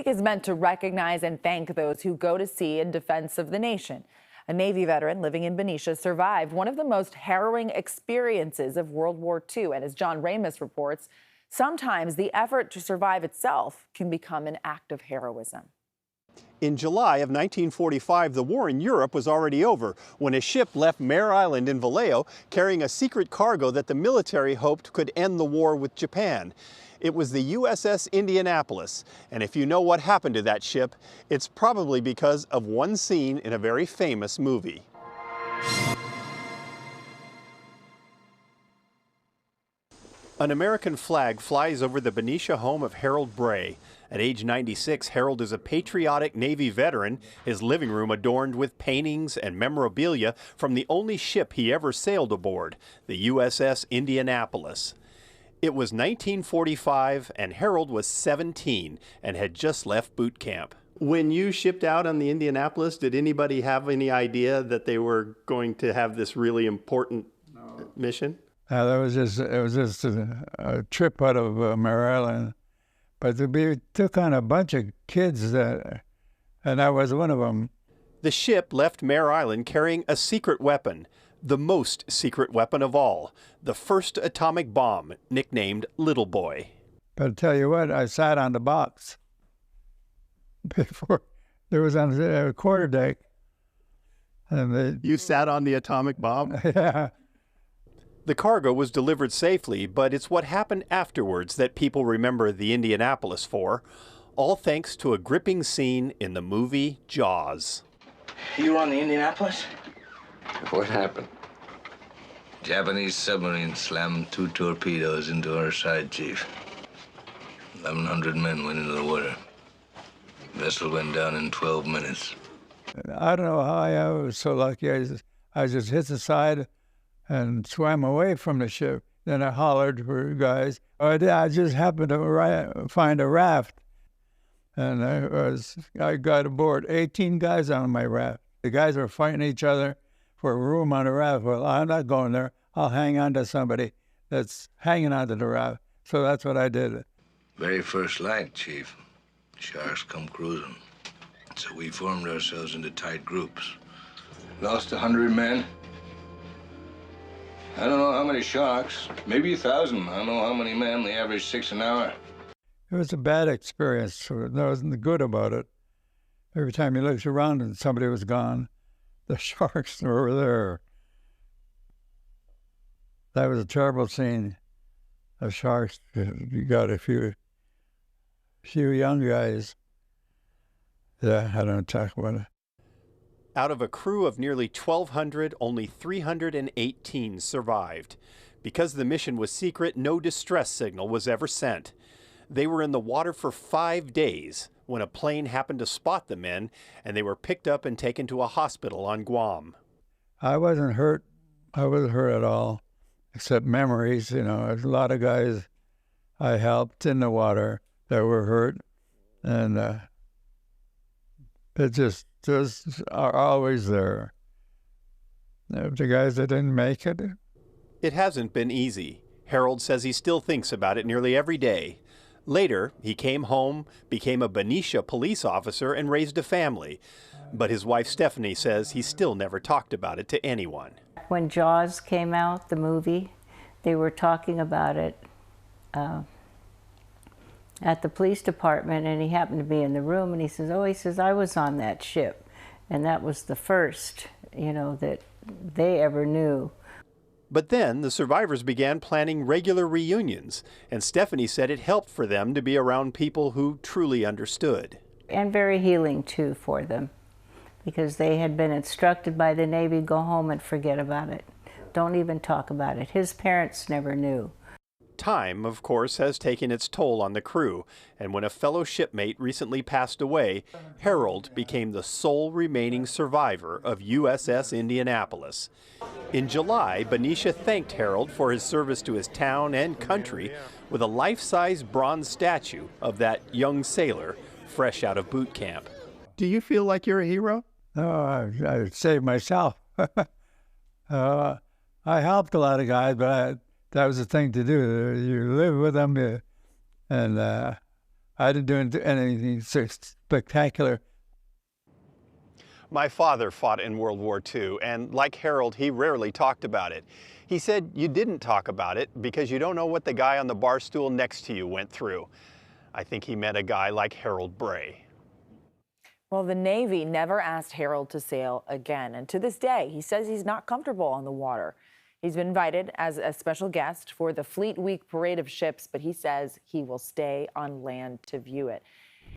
week is meant to recognize and thank those who go to sea in defense of the nation. A Navy veteran living in Benicia survived one of the most harrowing experiences of World War II. And as John Ramos reports, sometimes the effort to survive itself can become an act of heroism. In July of 1945, the war in Europe was already over when a ship left Mare Island in Vallejo carrying a secret cargo that the military hoped could end the war with Japan. It was the USS Indianapolis, and if you know what happened to that ship, it's probably because of one scene in a very famous movie. An American flag flies over the Benicia home of Harold Bray. At age 96, Harold is a patriotic Navy veteran, his living room adorned with paintings and memorabilia from the only ship he ever sailed aboard, the USS Indianapolis. It was 1945, and Harold was 17 and had just left boot camp. When you shipped out on the Indianapolis, did anybody have any idea that they were going to have this really important mission? It was just a trip out of Maryland. But we took on a bunch of kids, and I was one of them. The ship left Mare Island carrying a secret weapon, the most secret weapon of all, the first atomic bomb, nicknamed Little Boy. But I'll tell you what, I sat on the box before there was on the quarterdeck. You sat on the atomic bomb? Yeah. The cargo was delivered safely, but it's what happened afterwards that people remember the Indianapolis for, all thanks to a gripping scene in the movie Jaws. You were on the Indianapolis? What happened? Japanese submarine slammed 2 torpedoes into our side, Chief. 1,100 men went into the water. Vessel went down in 12 minutes. I don't know how I was so lucky. I just hit the side and swam away from the ship. Then I hollered for guys. I just happened to find a raft, and I got aboard 18 guys on my raft. The guys were fighting each other for a room on the raft. Well, I'm not going there. I'll hang on to somebody that's hanging onto the raft. So that's what I did. Very first light, Chief. Sharks come cruising. So we formed ourselves into tight groups. Lost 100 men. I don't know how many sharks, maybe 1,000. I don't know how many men. They average 6 an hour. It was a bad experience. So there wasn't good about it. Every time you looked around and somebody was gone, the sharks were there. That was a terrible scene. The sharks, you got a few young guys. Yeah, I don't talk about it. Out of a crew of nearly 1,200, only 318 survived. Because the mission was secret, no distress signal was ever sent. They were in the water for 5 days when a plane happened to spot the men, and they were picked up and taken to a hospital on Guam. I wasn't hurt. I wasn't hurt at all, except memories. You know, there's a lot of guys I helped in the water that were hurt, and it just are always there. The guys that didn't make it. It hasn't been easy. Harold says he still thinks about it nearly every day. Later, he came home, became a Benicia police officer, and raised a family. But his wife Stephanie says he still never talked about it to anyone. When Jaws came out, the movie, they were talking about it at the police department, and he happened to be in the room, and he says, I was on that ship. And that was the first, that they ever knew. But then the survivors began planning regular reunions, and Stephanie said it helped for them to be around people who truly understood. And very healing, too, for them, because they had been instructed by the Navy, go home and forget about it. Don't even talk about it. His parents never knew. Time, of course, has taken its toll on the crew, and when a fellow shipmate recently passed away, Harold became the sole remaining survivor of USS Indianapolis. In July, Benicia thanked Harold for his service to his town and country with a life-size bronze statue of that young sailor fresh out of boot camp. Do you feel like you're a hero? No, I saved myself. I helped a lot of guys, but that was the thing to do. You live with them, and I didn't do anything spectacular. My father fought in World War II, and like Harold, he rarely talked about it. He said you didn't talk about it because you don't know what the guy on the bar stool next to you went through. I think he meant a guy like Harold Bray. Well, the Navy never asked Harold to sail again, and to this day, he says he's not comfortable on the water. He's been invited as a special guest for the Fleet Week parade of ships, but he says he will stay on land to view it.